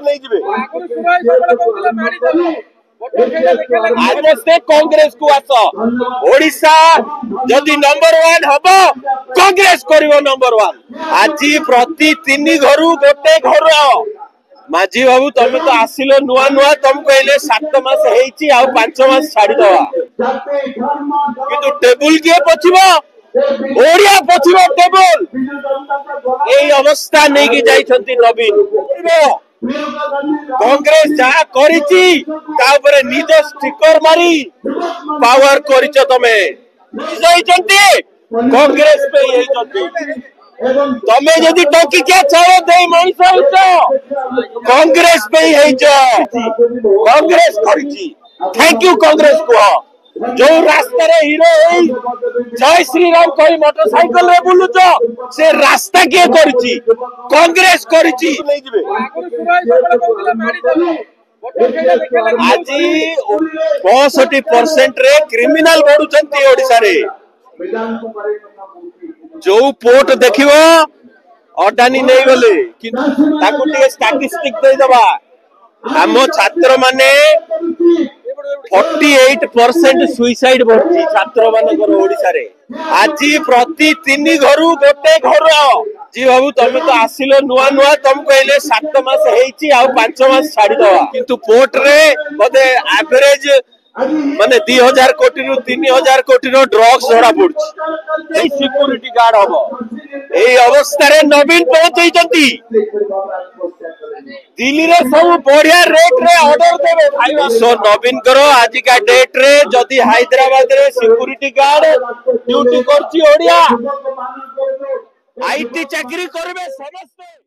नहीं जिबे आजस्ते कांग्रेस को आस ओडिशा जदि नंबर 1 हबो कांग्रेस करिवो नंबर 1 आज प्रति 3 घरु गोटे घर माझी बाबू तुम तो आसिलो नुआ नुआ तुम कहले 7 मास हेची आ 5 मास छाड़ी दवा किंतु टेबुल के पछिबो ओडिया पछिबो टेबुल एई अवस्था नै कि जाइछंती नवीन कांग्रेस जहा करिछि ता ऊपर निज स्टिकर मारी पावर करिछ तमे जाइछंती कांग्रेस पे हेइछंती तमे जदि टोकी क्या चाहो दे मनीष कांग्रेस पे ही कांग्रेस करिछि थैंक यू कांग्रेस को जो रास्ता रे हीरो जय श्री राम कहि मोटरसाइकिल रे बुलुछ से रास्ता के करिछि कांग्रेस करिछि नै जिबे आज 65% रे क्रिमिनल बढ़ुछंती ओडिसा रे जो पोर्ट देखिबो अडानी नहीं गले ताकू टिके स्टैटिस्टिक दे दबा हम छात्र माने 48% सुइसाइड बढ़ची छात्र मानकर ओडिसा रे आज प्रति 3 घरु गोटे घर जी बाबू तुम तो आसिलो नुआ नुआ तुम कहले 7 मास हेची आ 5 मास छाड़ी दवा किंतु पोर्ट रे बदे एवरेज माने 2000 कोटी रु 3000 कोटी रो ड्रग्स धरा पड़छ ए सिक्योरिटी गार्ड हबो ए अवस्था रे नवीन पहुंचैछंती दिल्ली रे सब बढ़िया रेट रे ऑर्डर देबे खाइबा सो नवीन करो आज का डेट रे जदी हैदराबाद रे सिक्योरिटी गार्ड ड्यूटी करछि ओडिया आईटी चाकरी करबे समस्त।